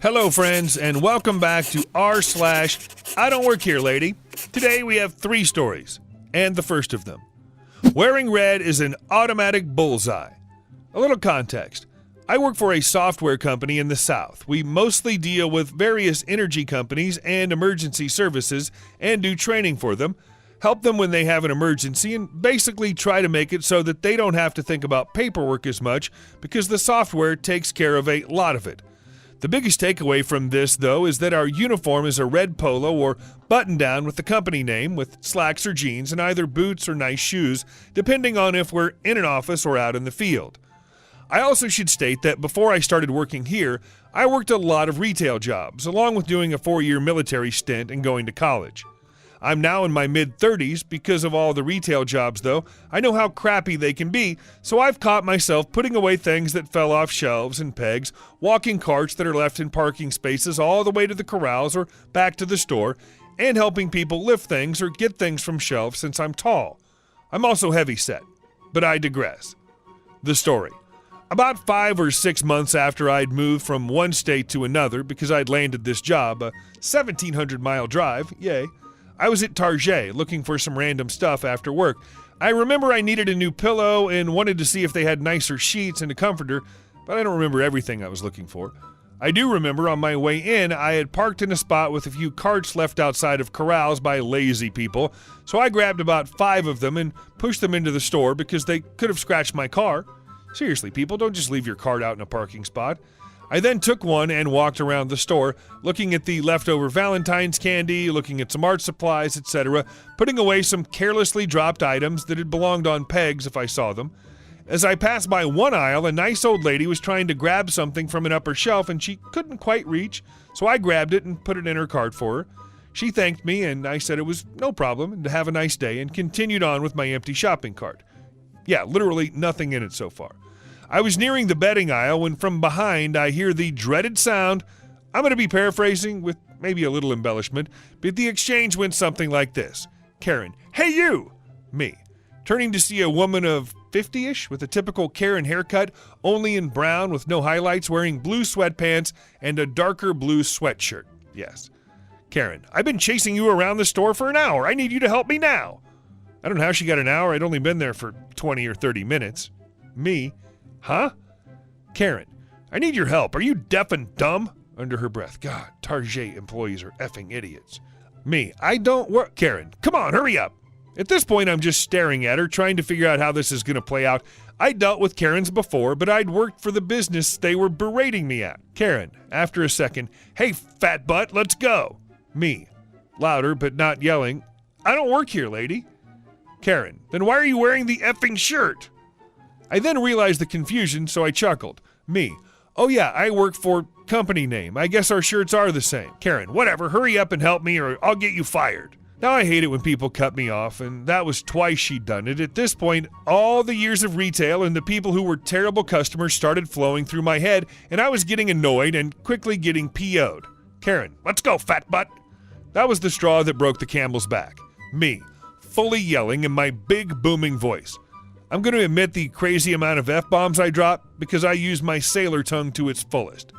Hello, friends, and welcome back to r/IDontWorkHereLady. Today we have 3 stories, and the first of them. Wearing red is an automatic bullseye. A little context. I work for a software company in the South. We mostly deal with various energy companies and emergency services and do training for them, help them when they have an emergency, and basically try to make it so that they don't have to think about paperwork as much because the software takes care of a lot of it. The biggest takeaway from this, though, is that our uniform is a red polo or button-down with the company name, with slacks or jeans, and either boots or nice shoes, depending on if we're in an office or out in the field. I also should state that before I started working here, I worked a lot of retail jobs, along with doing a 4-year military stint and going to college. I'm now in my mid-30s. Because of all the retail jobs, though, I know how crappy they can be, so I've caught myself putting away things that fell off shelves and pegs, walking carts that are left in parking spaces all the way to the corrals or back to the store, and helping people lift things or get things from shelves since I'm tall. I'm also heavy-set, but I digress. The story. About 5 or 6 months after I'd moved from one state to another because I'd landed this job, a 1,700-mile drive, yay, I was at Target looking for some random stuff after work. I remember I needed a new pillow and wanted to see if they had nicer sheets and a comforter, but I don't remember everything I was looking for. I do remember on my way in, I had parked in a spot with a few carts left outside of corrals by lazy people, so I grabbed about 5 of them and pushed them into the store because they could have scratched my car. Seriously, people, don't just leave your cart out in a parking spot. I then took one and walked around the store, looking at the leftover Valentine's candy, looking at some art supplies, etc., putting away some carelessly dropped items that had belonged on pegs if I saw them. As I passed by one aisle, a nice old lady was trying to grab something from an upper shelf and she couldn't quite reach, so I grabbed it and put it in her cart for her. She thanked me and I said it was no problem and to have a nice day and continued on with my empty shopping cart. Yeah, literally nothing in it so far. I was nearing the bedding aisle when from behind I hear the dreaded sound. I'm going to be paraphrasing with maybe a little embellishment, but the exchange went something like this. Karen, hey you! Me. Turning to see a woman of 50-ish with a typical Karen haircut, only in brown with no highlights, wearing blue sweatpants and a darker blue sweatshirt. Yes. Karen, I've been chasing you around the store for an hour. I need you to help me now. I don't know how she got an hour. I'd only been there for 20 or 30 minutes. Me. Huh? Karen, I need your help. Are you deaf and dumb? Under her breath. God, Target employees are effing idiots. Me, I don't work. Karen, come on, hurry up. At this point, I'm just staring at her, trying to figure out how this is going to play out. I dealt with Karens before, but I'd worked for the business they were berating me at. Karen, after a second, hey, fat butt, let's go. Me, louder but not yelling, I don't work here, lady. Karen, then why are you wearing the effing shirt? I then realized the confusion, so I chuckled. Me, oh yeah, I work for company name. I guess our shirts are the same. Karen, whatever, hurry up and help me or I'll get you fired. Now I hate it when people cut me off, and that was twice she'd done it. At this point, all the years of retail and the people who were terrible customers started flowing through my head, and I was getting annoyed and quickly getting PO'd. Karen, let's go, fat butt. That was the straw that broke the camel's back. Me, fully yelling in my big booming voice. I'm going to admit the crazy amount of F-bombs I drop because I use my sailor tongue to its fullest.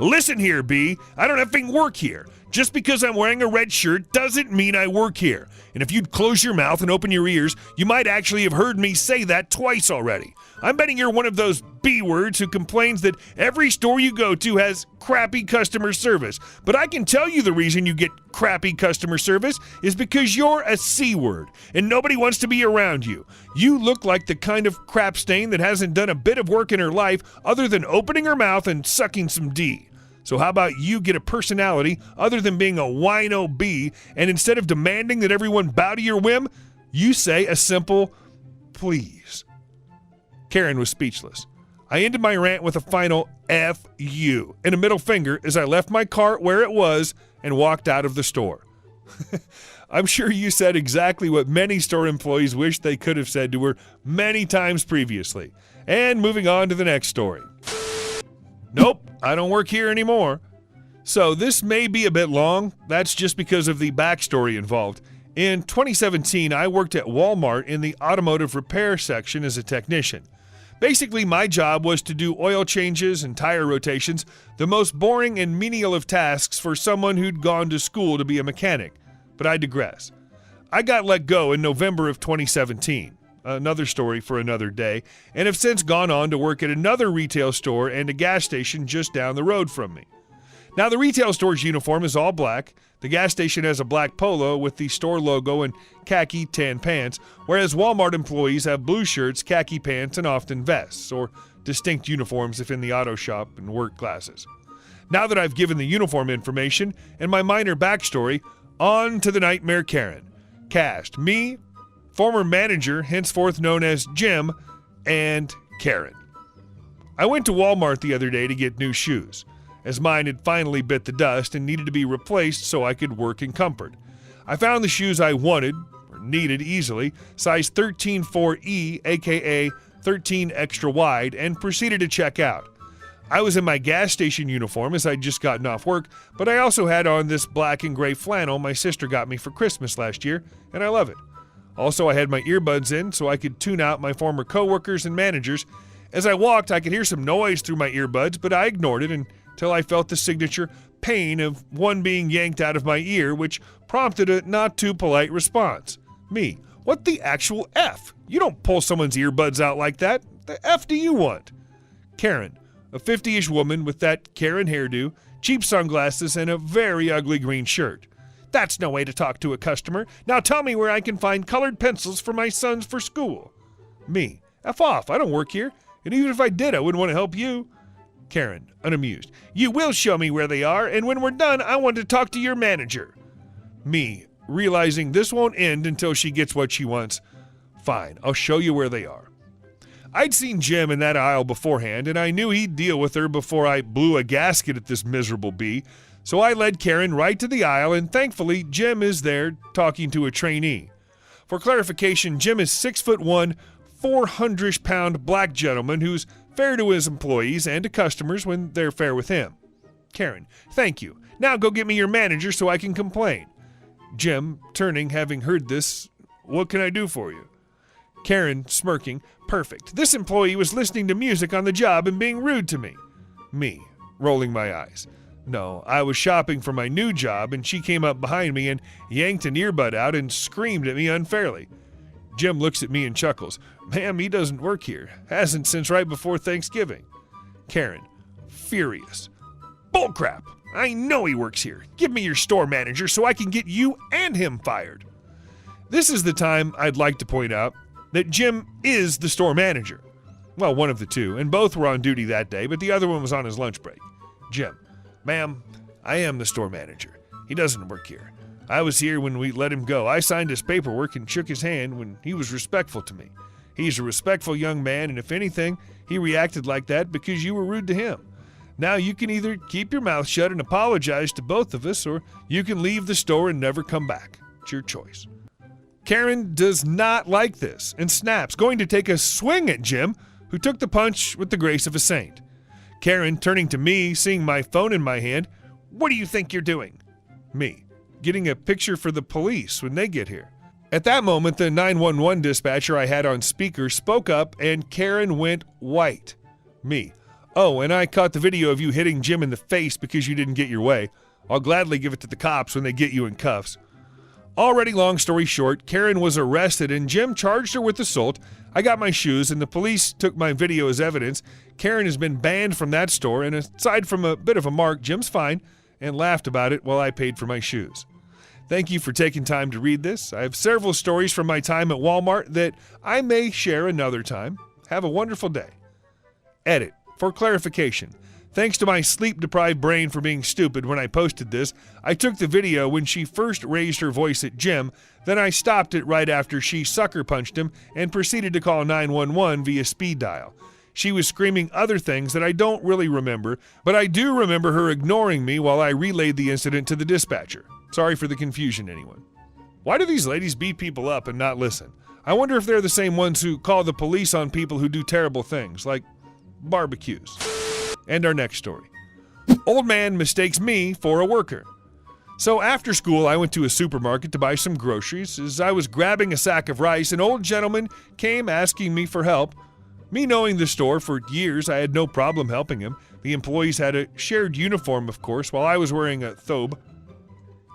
Listen here, B. I don't effing work here. Just because I'm wearing a red shirt doesn't mean I work here. And if you'd close your mouth and open your ears, you might actually have heard me say that twice already. I'm betting you're one of those B-words who complains that every store you go to has crappy customer service. But I can tell you the reason you get crappy customer service is because you're a C-word and nobody wants to be around you. You look like the kind of crap stain that hasn't done a bit of work in her life other than opening her mouth and sucking some D. So how about you get a personality other than being a wino bee, and instead of demanding that everyone bow to your whim, you say a simple, please. Karen was speechless. I ended my rant with a final F you and a middle finger as I left my cart where it was and walked out of the store. I'm sure you said exactly what many store employees wish they could have said to her many times previously. And moving on to the next story. Nope, I don't work here anymore. So this may be a bit long. That's just because of the backstory involved. In 2017, I worked at Walmart in the automotive repair section as a technician. Basically, my job was to do oil changes and tire rotations, the most boring and menial of tasks for someone who'd gone to school to be a mechanic. But I digress. I got let go in November of 2017. Another story for another day, and have since gone on to work at another retail store and a gas station just down the road from me. Now, the retail store's uniform is all black. The gas station has a black polo with the store logo and khaki tan pants, whereas Walmart employees have blue shirts, khaki pants, and often vests, or distinct uniforms if in the auto shop and work classes. Now that I've given the uniform information and my minor backstory, on to the Nightmare Karen. Cast: me, former manager, henceforth known as Jim, and Karen. I went to Walmart the other day to get new shoes, as mine had finally bit the dust and needed to be replaced so I could work in comfort. I found the shoes I wanted, or needed easily, size 13-4E, aka 13 extra wide, and proceeded to check out. I was in my gas station uniform as I'd just gotten off work, but I also had on this black and gray flannel my sister got me for Christmas last year, and I love it. Also, I had my earbuds in so I could tune out my former coworkers and managers. As I walked, I could hear some noise through my earbuds, but I ignored it until I felt the signature pain of one being yanked out of my ear, which prompted a not-too-polite response. Me: what the actual F? You don't pull someone's earbuds out like that. The F do you want? Karen: a 50-ish woman with that Karen hairdo, cheap sunglasses, and a very ugly green shirt. That's no way to talk to a customer. Now tell me where I can find colored pencils for my sons for school. Me: F off, I don't work here, and even if I did, I wouldn't want to help you. Karen, unamused: you will show me where they are, and when we're done, I want to talk to your manager. Me, realizing this won't end until she gets what she wants. Fine, I'll show you where they are. I'd seen Jim in that aisle beforehand, and I knew he'd deal with her before I blew a gasket at this miserable bee, so I led Karen right to the aisle, and thankfully, Jim is there talking to a trainee. For clarification, Jim is 6'1", 400-pound black gentleman who's fair to his employees and to customers when they're fair with him. Karen: thank you. Now go get me your manager so I can complain. Jim, turning, having heard this: what can I do for you? Karen, smirking: perfect. This employee was listening to music on the job and being rude to me. Me, rolling my eyes: no, I was shopping for my new job and she came up behind me and yanked an earbud out and screamed at me unfairly. Jim looks at me and chuckles: ma'am, he doesn't work here. Hasn't since right before Thanksgiving. Karen, furious: bullcrap. I know he works here. Give me your store manager so I can get you and him fired. This is the time I'd like to point out that Jim is the store manager. Well, one of the two, and both were on duty that day, but the other one was on his lunch break. Jim: ma'am, I am the store manager. He doesn't work here. I was here when we let him go. I signed his paperwork and shook his hand when he was respectful to me. He's a respectful young man, and if anything, he reacted like that because you were rude to him. Now you can either keep your mouth shut and apologize to both of us, or you can leave the store and never come back. It's your choice. Karen does not like this and snaps, going to take a swing at Jim, who took the punch with the grace of a saint. Karen, turning to me, seeing my phone in my hand: what do you think you're doing? Me: getting a picture for the police when they get here. At that moment, the 911 dispatcher I had on speaker spoke up and Karen went white. Me: oh, and I caught the video of you hitting Jim in the face because you didn't get your way. I'll gladly give it to the cops when they get you in cuffs. Already, long story short, Karen was arrested and Jim charged her with assault. I got my shoes and the police took my video as evidence. Karen has been banned from that store, and aside from a bit of a mark, Jim's fine, and laughed about it while I paid for my shoes. Thank you for taking time to read this. I have several stories from my time at Walmart that I may share another time. Have a wonderful day. Edit: for clarification, thanks to my sleep-deprived brain for being stupid when I posted this, I took the video when she first raised her voice at Jim, then I stopped it right after she sucker punched him and proceeded to call 911 via speed dial. She was screaming other things that I don't really remember, but I do remember her ignoring me while I relayed the incident to the dispatcher. Sorry for the confusion, anyone. Why do these ladies beat people up and not listen? I wonder if they're the same ones who call the police on people who do terrible things, like barbecues. And our next story. Old man mistakes me for a worker. So after school, I went to a supermarket to buy some groceries. As I was grabbing a sack of rice, an old gentleman came asking me for help. Me knowing the store for years, I had no problem helping him. The employees had a shared uniform, of course, while I was wearing a thobe.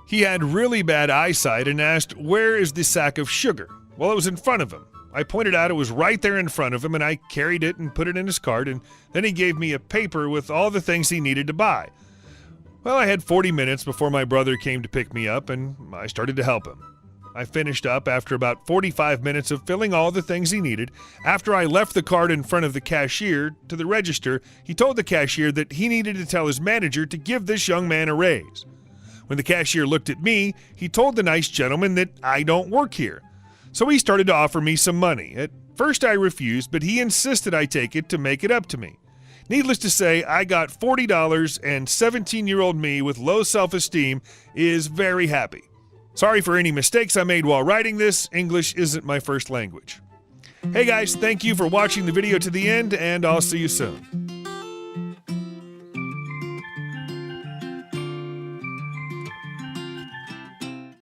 He had really bad eyesight and asked, "Where is the sack of sugar?" Well, it was in front of him. I pointed out it was right there in front of him, and I carried it and put it in his cart, and then he gave me a paper with all the things he needed to buy. Well, I had 40 minutes before my brother came to pick me up, and I started to help him. I finished up after about 45 minutes of filling all the things he needed. After I left the cart in front of the cashier to the register, he told the cashier that he needed to tell his manager to give this young man a raise. When the cashier looked at me, he told the nice gentleman that I don't work here. So he started to offer me some money. At first I refused, but he insisted I take it to make it up to me. Needless to say, I got $40, and 17-year-old me with low self-esteem is very happy. Sorry for any mistakes I made while writing this. English isn't my first language. Hey guys, thank you for watching the video to the end, and I'll see you soon.